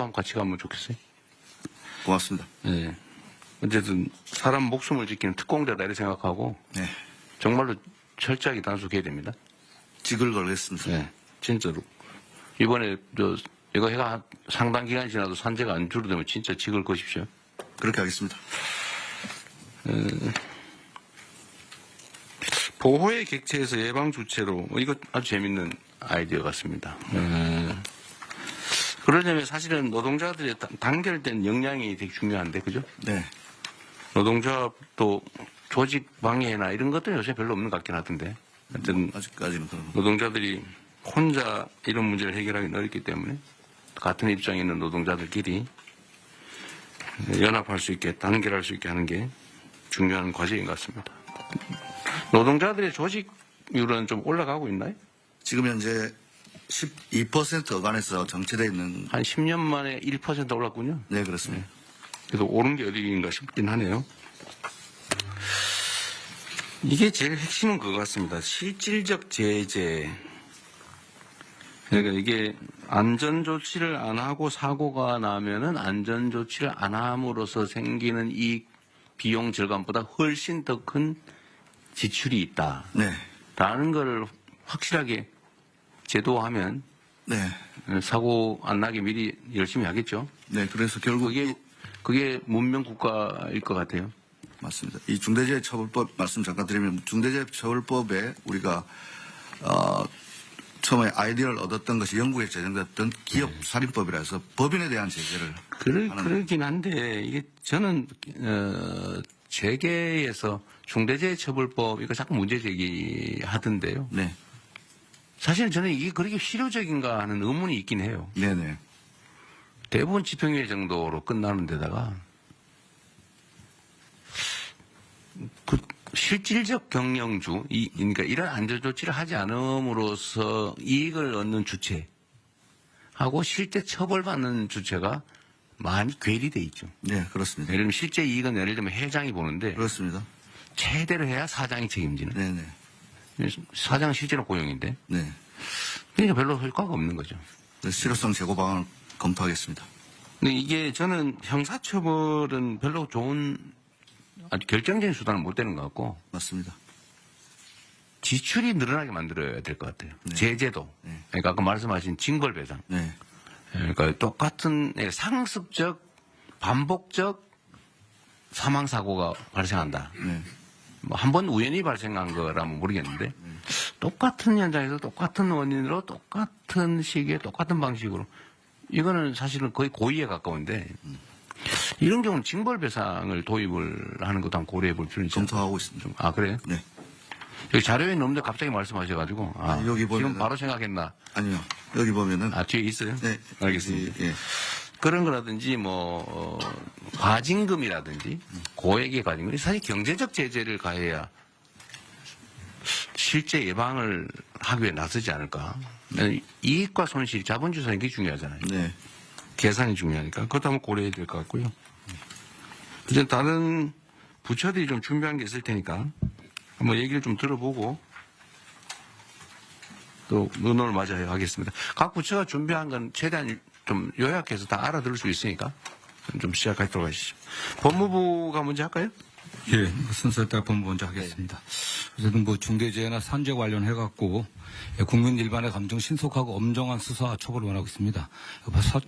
한번 같이 가면 좋겠어요. 고맙습니다. 네. 어쨌든 사람 목숨을 지키는 특공대다 이렇게 생각하고 네. 정말로 철저하게 단속해야 됩니다. 직을 걸겠습니다. 네, 진짜로. 이번에 이거 해가 상당 기간 지나도 산재가 안 줄어들면 진짜 직을 거십시오. 그렇게 하겠습니다. 보호의 객체에서 예방 주체로 이거 아주 재밌는 아이디어 같습니다. 그러려면 사실은 노동자들의 단결된 역량이 되게 중요한데, 그죠? 네. 노동조합도 조직 방해나 이런 것들은 요새 별로 없는 것 같긴 하던데. 하여튼 아직까지는 그런. 노동자들이 혼자 이런 문제를 해결하기는 어렵기 때문에 같은 입장에 있는 노동자들끼리 연합할 수 있게, 단결할 수 있게 하는 게 중요한 과제인 것 같습니다. 노동자들의 조직률은 좀 올라가고 있나요? 지금 현재 12% 어간에서 정체되어 있는. 한 10년 만에 1% 올랐군요. 네, 그렇습니다. 그래서 오른 게 어디인가 싶긴 하네요. 이게 제일 핵심은 그거 같습니다. 실질적 제재. 그러니까 이게 안전조치를 안 하고 사고가 나면은 안전조치를 안 함으로써 생기는 이 비용 절감보다 훨씬 더 큰 지출이 있다. 네. 라는 걸 확실하게 제도화하면 네. 사고 안 나게 미리 열심히 하겠죠. 네. 그래서 결국 그게 문명 국가일 것 같아요. 맞습니다. 이 중대재해처벌법 말씀 잠깐 드리면 중대재해처벌법에 우리가 처음에 아이디어를 얻었던 것이 영국에 제정됐던 기업살인법이라서 법인에 대한 제재를 그러긴 한데 이게 저는 재계에서 중대재해처벌법 이거 자꾸 문제 제기하던데요. 네. 사실 저는 이게 그렇게 실효적인가 하는 의문이 있긴 해요. 네네. 대부분 집행유예 정도로 끝나는 데다가 그 실질적 경영주, 그러니까 이런 안전조치를 하지 않음으로써 이익을 얻는 주체하고 실제 처벌받는 주체가 많이 괴리돼 있죠. 네, 그렇습니다. 예를 들면 실제 이익은 예를 들면 회장이 보는데 그렇습니다. 최대로 해야 사장이 책임지는. 네네. 사장은 실제로 고용인데. 네. 그러니까 별로 효과가 없는 거죠. 실효성 제고 방안을 검토하겠습니다. 근데 이게 저는 형사처벌은 별로 좋은 아주 결정적인 수단은 못 되는 것 같고 맞습니다. 지출이 늘어나게 만들어야 될 것 같아요. 네. 제재도. 네. 그러니까 아까 말씀하신 징벌배상. 네. 그러니까 똑같은 상습적, 반복적 사망사고가 발생한다. 네. 뭐 한 번 우연히 발생한 거라면 모르겠는데 똑같은 현장에서 똑같은 원인으로 똑같은 시기에 똑같은 방식으로 이거는 사실은 거의 고의에 가까운데 이런 경우는 징벌배상을 도입을 하는 것도 한번 고려해 볼 필요는 있죠. 검토하고 있습니다. 아, 그래요? 네. 여기 자료에 있는데 갑자기 말씀하셔가지고 아니, 여기 보면은- 지금 바로 생각했나? 아니요. 여기 보면은. 뒤에 있어요? 네. 알겠습니다. 예. 그런 거라든지 과징금이라든지 고액의 과징금 사실 경제적 제재를 가해야 실제 예방을 하기 위해 나서지 않을까. 이익과 손실, 자본주의사는 게 중요하잖아요. 네. 계산이 중요하니까 그것도 한번 고려해야 될 것 같고요. 이제 다른 부처들이 좀 준비한 게 있을 테니까 한번 얘기를 좀 들어보고 또 의논을 맞아야 하겠습니다. 각 부처가 준비한 건 최대한 좀 요약해서 다 알아들을 수 있으니까 좀 시작하도록 하시죠. 법무부가 먼저 할까요? 예, 순서에 따라 법무부 먼저 하겠습니다. 어쨌든 뭐 중대재해나 산재 관련해갖고 국민 일반의 감정 신속하고 엄정한 수사 처벌을 원하고 있습니다.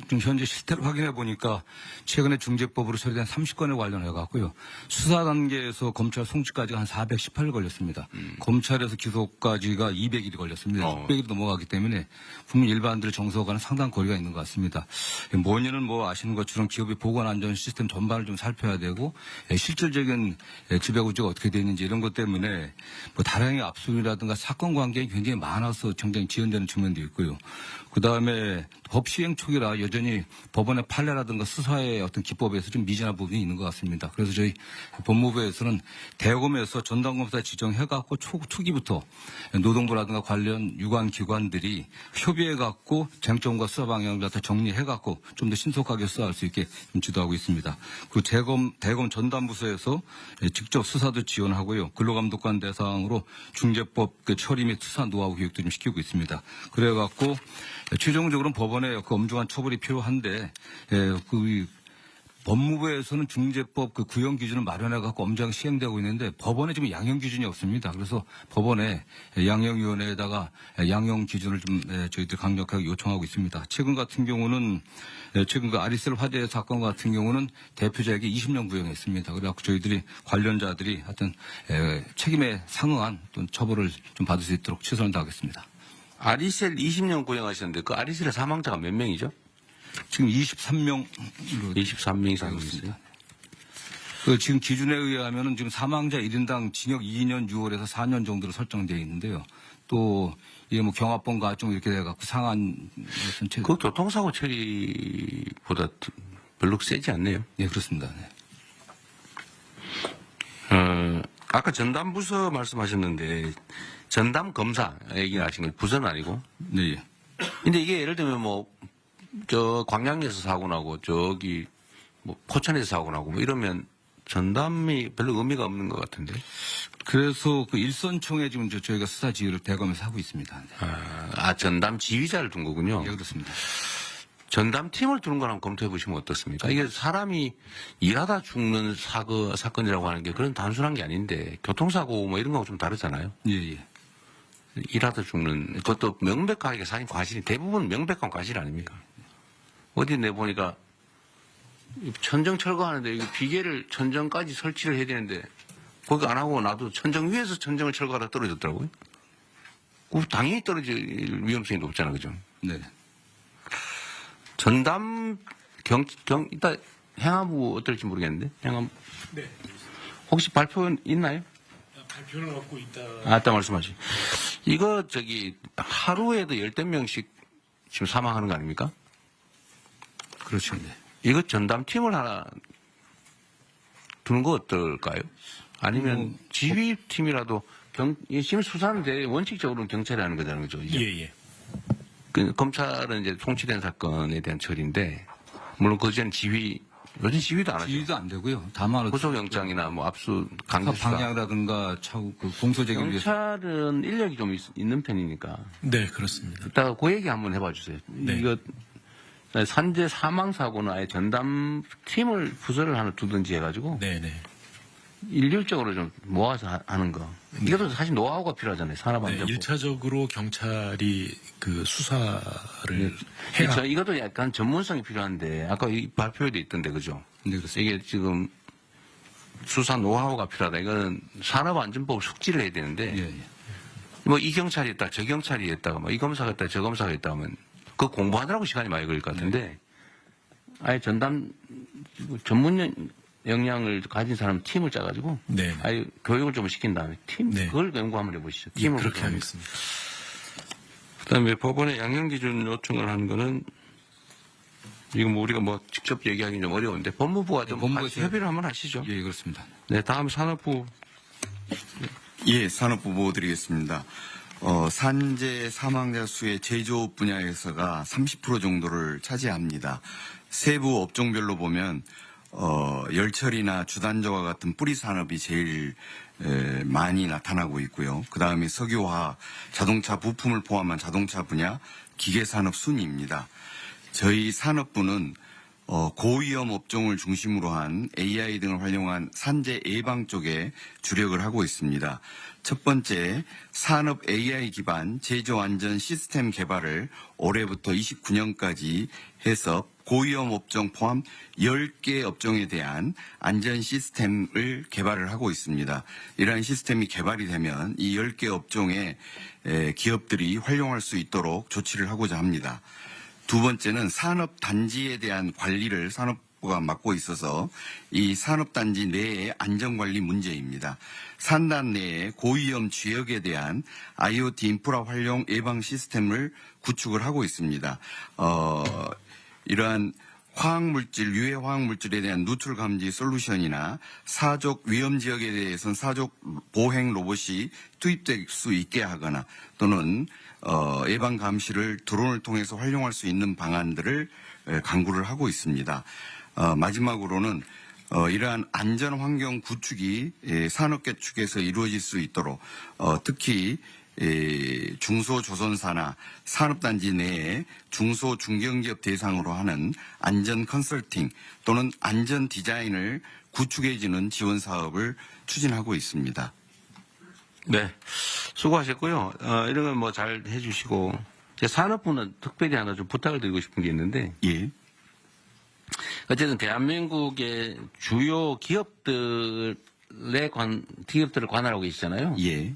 지금 현재 실태를 확인해 보니까 최근에 중재법으로 처리된 30건에 관련해갖고요. 수사 단계에서 검찰 송치까지가 한 418일 걸렸습니다. 검찰에서 기소까지가 200일이 걸렸습니다. 600일이 넘어가기 때문에 국민 일반들 정서와는 상당한 거리가 있는 것 같습니다. 원인은 뭐 아시는 것처럼 기업의 보건안전 시스템 전반을 좀 살펴야 되고 실질적인 지배구조가 어떻게 되어 있는지 이런 것 때문에 뭐 다량의 압수이라든가 사건 관계가 굉장히 많아서 굉장히 지연되는 측면도 있고요. 그다음에 법 시행 초기라 여전히 법원의 판례라든가 수사의 어떤 기법에서 좀 미진한 부분이 있는 것 같습니다. 그래서 저희 법무부에서는 대검에서 전담검사 지정해갖고 초기부터 노동부라든가 관련 유관 기관들이 협의해갖고 쟁점과 수사 방향을 다 정리해갖고 좀 더 신속하게 수사할 수 있게 좀 지도하고 있습니다. 그리고 대검 전담부서에서 직접 수사도 지원하고요. 근로감독관 대상으로 중재법 처리 및 수사 노하우 교육도 좀 시키고 있습니다. 그래갖고 최종적으로는 법원에 그 엄중한 처벌이 필요한데 법무부에서는 중재법 그 구형 기준을 마련해갖고 엄정 시행되고 있는데 법원에 지금 양형 기준이 없습니다. 그래서 법원에 양형위원회에다가 양형 기준을 좀 저희들이 강력하게 요청하고 있습니다. 최근 같은 경우는 최근 그 아리셀 화재 사건 같은 경우는 대표자에게 20년 구형했습니다. 그래갖고 저희들이 관련자들이 하여튼 책임에 상응한 또 처벌을 좀 받을 수 있도록 최선을 다하겠습니다. 아리셀 20년 구형하셨는데 그 아리셀의 사망자가 몇 명이죠? 지금 23명으로 23명 이상 있어요. 그 지금 기준에 의하면은 지금 사망자 1인당 징역 2년 6월에서 4년 정도로 설정되어 있는데요. 또 이게 뭐 경합범 가중 이렇게 돼갖고 상한 전체. 그 교통사고 처리보다 별로 세지 않네요. 네, 그렇습니다. 네. 아까 전담부서 말씀하셨는데 전담 검사 얘기하신 거 부서는 아니고. 네. 근데 이게 예를 들면 광양에서 사고 나고 저기 포천에서 사고 나고 이러면 전담이 별로 의미가 없는 것 같은데. 그래서 그 일선총에 지금 저희가 수사 지휘를 대검에서 하고 있습니다. 네. 전담 지휘자를 둔 거군요. 예, 그렇습니다. 전담 팀을 두는 걸 한번 검토해 보시면 어떻습니까? 이게 사람이 일하다 죽는 사건이라고 하는 게 그런 단순한 게 아닌데 교통사고 이런 거하고 좀 다르잖아요. 예, 예. 일하다 죽는 그것도 명백하게 사실 과실이 대부분 명백한 과실 아닙니까? 어디 내보니까 천정 철거하는데 이거 비계를 천정까지 설치를 해야 되는데 거기 안 하고 나도 천정 위에서 천정을 철거하다 떨어졌더라고요. 당연히 떨어질 위험성이 높잖아, 그죠? 네. 전담 이따 행안부 어떨지 모르겠는데 행안부 네. 혹시 발표 있나요? 발표는 갖고 있다. 아따 말씀하시. 이거 하루에도 10명씩 지금 사망하는 거 아닙니까? 그렇죠. 네. 이거 전담팀을 하나 두는 거 어떨까요? 아니면 지휘팀이라도 지금 수사하는데 원칙적으로는 경찰이 하는 거잖아요. 그죠? 이제. 예. 검찰은 이제 송치된 사건에 대한 처리인데, 물론 그전에 요즘 지휘도 안 하죠. 지휘도 안 되고요. 다만 구속영장이나 압수 강제수사. 방향이라든가 그 공소제기를 위해서. 경찰은 인력이 좀 있는 편이니까. 네, 그렇습니다. 이따가 그 얘기 한번 해봐 주세요. 네. 이거 산재 사망 사고는 아예 전담 팀을 부서를 하나 두든지 해가지고 네. 일률적으로 좀 모아서 하는 거. 이것도 사실 노하우가 필요하잖아요. 네, 산업안전법. 1차적으로 경찰이 그 수사를 해야. 그렇죠. 이것도 약간 전문성이 필요한데 아까 이 발표에도 있던데 그죠? 네, 그렇습니다. 이게 지금 수사 노하우가 필요하다. 이거는 산업안전법 숙지를 해야 되는데 예, 예. 이 경찰이 있다, 저 경찰이 있다가 이 검사가 있다, 저 검사가 있다 하면 그 공부하느라고 시간이 많이 걸릴 것 같은데 아예 전담 전문 역량을 가진 사람 팀을 짜가지고 네. 아예 교육을 좀 시킨 다음에 팀 네. 그걸 연구 한번 해보시죠. 예, 팀을 그렇게 구성하는 하겠습니다. 그다음에 법원에 양형기준 요청을 하는 거는 이거 우리가 직접 얘기하기는 좀 어려운데 법무부가 좀 법무부에서 협의를 한번 하시죠. 예, 그렇습니다. 네, 다음 산업부. 예, 산업부 보고 드리겠습니다. 산재 사망자 수의 제조업 분야에서가 30% 정도를 차지합니다. 세부 업종별로 보면 열처리나 주단저와 같은 뿌리 산업이 제일 많이 나타나고 있고요. 그 다음에 석유화학, 자동차 부품을 포함한 자동차 분야, 기계산업 순위입니다. 저희 산업부는 고위험 업종을 중심으로 한 AI 등을 활용한 산재 예방 쪽에 주력을 하고 있습니다. 첫 번째, 산업 AI 기반 제조 안전 시스템 개발을 올해부터 29년까지 해서 고위험 업종 포함 10개 업종에 대한 안전 시스템을 개발을 하고 있습니다. 이러한 시스템이 개발이 되면 이 10개 업종의 기업들이 활용할 수 있도록 조치를 하고자 합니다. 두 번째는 산업단지에 대한 관리를 산업부가 맡고 있어서 이 산업단지 내의 안전관리 문제입니다. 산단 내에 고위험 지역에 대한 IoT 인프라 활용 예방 시스템을 구축을 하고 있습니다. 이러한 화학물질, 유해 화학물질에 대한 누출 감지 솔루션이나 사족 위험 지역에 대해서는 사족 보행 로봇이 투입될 수 있게 하거나 또는 예방 감시를 드론을 통해서 활용할 수 있는 방안들을 강구를 하고 있습니다. 마지막으로는 이러한 안전 환경 구축이 산업계 측에서 이루어질 수 있도록 특히 중소조선사나 산업단지 내에 중소중견기업 대상으로 하는 안전 컨설팅 또는 안전 디자인을 구축해주는 지원 사업을 추진하고 있습니다. 네, 수고하셨고요. 이런 건 뭐 잘 해주시고 제 산업부는 특별히 하나 좀 부탁을 드리고 싶은 게 있는데 예, 어쨌든 대한민국의 주요 기업들을 관할하고 계시잖아요. 예,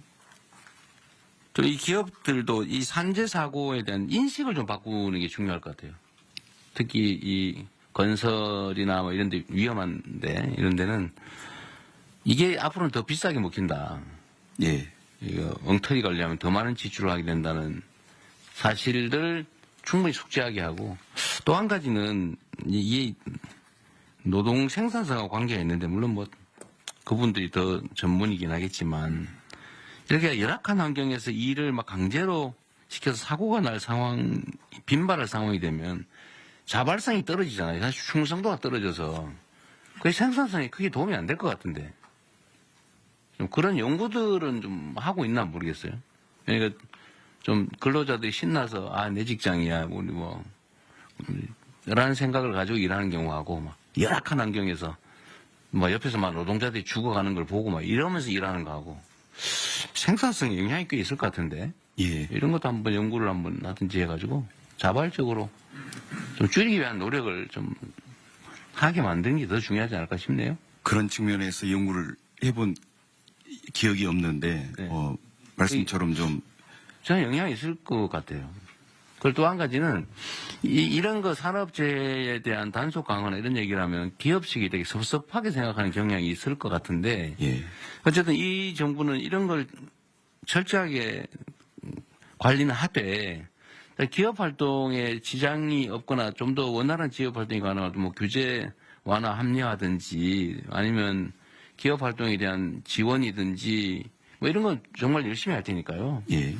또 이 기업들도 이 산재 사고에 대한 인식을 좀 바꾸는 게 중요할 것 같아요. 특히 이 건설이나 뭐 이런 데 위험한데 이런 데는 이게 앞으로는 더 비싸게 먹힌다. 예, 이거 엉터리 관리하면 더 많은 지출을 하게 된다는 사실을 충분히 숙지하게 하고 또 한 가지는 이 노동 생산성하고 관계가 있는데 물론 뭐 그분들이 더 전문이긴 하겠지만 이렇게 열악한 환경에서 일을 막 강제로 시켜서 사고가 날 상황, 빈발할 상황이 되면 자발성이 떨어지잖아요. 사실 충성도가 떨어져서 그 생산성에 크게 도움이 안 될 것 같은데 좀 그런 연구들은 좀 하고 있나 모르겠어요. 그러니까 좀 근로자들이 신나서 내 직장이야 우리 뭐 라는 생각을 가지고 일하는 경우하고 막 열악한 환경에서 뭐 옆에서 막 노동자들이 죽어가는 걸 보고 막 이러면서 일하는 거하고 생산성에 영향이 꽤 있을 것 같은데 예. 이런 것도 한번 연구를 한번 하든지 해가지고 자발적으로 좀 줄이기 위한 노력을 좀 하게 만드는 게 더 중요하지 않을까 싶네요. 그런 측면에서 연구를 해본 기억이 없는데 네. 말씀처럼 좀 저는 영향이 있을 것 같아요. 그리고 또 한 가지는 이런 거 산업재해에 대한 단속 강화나 이런 얘기를 하면 기업식이 되게 섭섭하게 생각하는 경향이 있을 것 같은데 예, 어쨌든 이 정부는 이런 걸 철저하게 관리는 하되 기업 활동에 지장이 없거나 좀 더 원활한 기업 활동이 가능하면 뭐 규제 완화 합리화든지 아니면 기업 활동에 대한 지원이든지 뭐 이런 건 정말 열심히 할 테니까요. 예,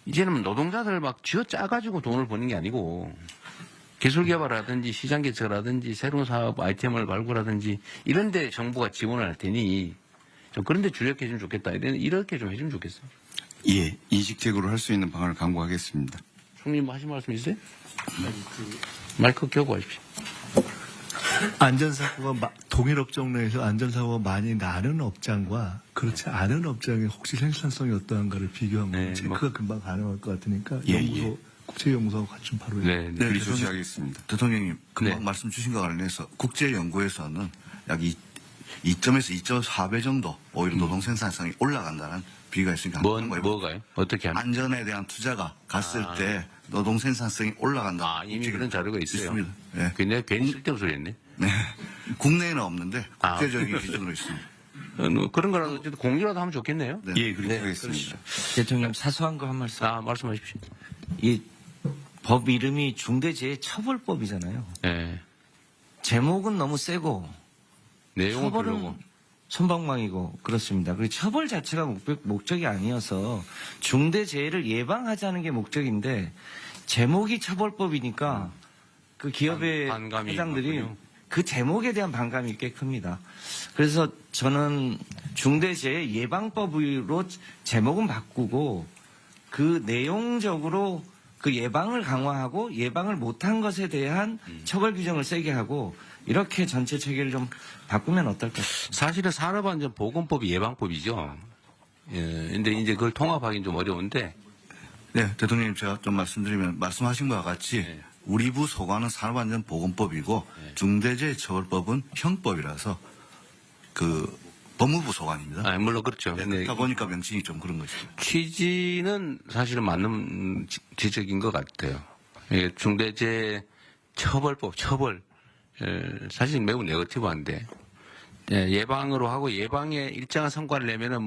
이제는 노동자들 막 쥐어 짜가지고 돈을 버는 게 아니고 기술 개발하든지 시장 개척하든지 새로운 사업 아이템을 발굴하든지 이런 데 정부가 지원을 할 테니 좀 그런 데 주력해 주면 좋겠다. 이렇게 좀 해주면 좋겠어요. 예, 인식적으로 할 수 있는 방안을 강구하겠습니다. 총님 하신 말씀 있어요? 마이크 켜고 하십시오. 안전사고가 동일 업종 내에서 안전사고가 많이 나는 업장과 그렇지 않은 업장의 혹시 생산성이 어떠한가를 비교한 거 네, 체크가 금방 가능할 것 같으니까 예, 연구소 국제연구소하고 같이 좀 바로 네, 네. 네, 그리 대통령- 조치하겠습니다. 대통령님 금방 네. 말씀 주신 것과 관련해서 국제연구에서는 약 2점에서 2.4배 정도 오히려 노동 생산성이 올라간다는 비교가 있으니까 한번 해보죠. 뭐가요? 어떻게 하면? 안전에 대한 투자가 갔을 때 노동 생산성이 올라간다. 이미 그런 자료가 있어요. 있습니다. 예. 근데 괜히 쓸데없는 소리 했네. 네. 국내에는 없는데 아. 국제적인 기준으로 있습니다. 뭐 그런 거라도 어쨌든 공유라도 하면 좋겠네요. 네. 예, 그렇게 하겠습니다. 대통령 사소한 거 한 말씀. 말씀하십시오. 이 법 이름이 중대재해처벌법이잖아요. 네. 제목은 너무 세고 내용은 별로고. 처벌은 솜방망이고 그렇습니다. 그리고 처벌 자체가 목적이 아니어서 중대재해를 예방하자는 게 목적인데 제목이 처벌법이니까 그 기업의 반감이 회장들이 있군요. 그 제목에 대한 반감이 꽤 큽니다. 그래서 저는 중대재해 예방법으로 제목은 바꾸고 그 내용적으로 그 예방을 강화하고 예방을 못한 것에 대한 처벌 규정을 세게 하고 이렇게 전체 체계를 좀 바꾸면 어떨까? 사실은 산업안전보건법이 예방법이죠. 예, 근데 이제 그걸 통합하기는 좀 어려운데, 네, 대통령님 제가 좀 말씀드리면 말씀하신 것과 같이 네. 우리 부 소관은 산업안전보건법이고 중대재해처벌법은 형법이라서 그 법무부 소관입니다. 물론 그렇죠. 네, 근데 그러다 보니까 명칭이 좀 그런 것입니다. 취지는 사실은 맞는 지적인 것 같아요. 예, 중대재해처벌법, 처벌. 사실 매우 네거티브한데, 예방으로 하고 예방에 일정한 성과를 내면은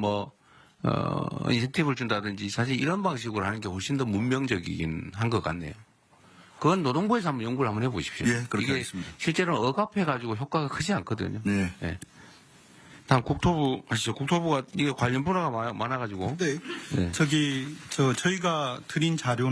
인센티브를 준다든지 사실 이런 방식으로 하는 게 훨씬 더 문명적이긴 한 것 같네요. 그건 노동부에서 한번 연구를 한번 해보십시오. 예, 그렇게 이게 하겠습니다. 실제로는 억압해가지고 효과가 크지 않거든요. 네. 예. 다음 국토부 하시죠. 국토부가 이게 관련 분야가 많아가지고. 네. 네. 저희가 드린 자료는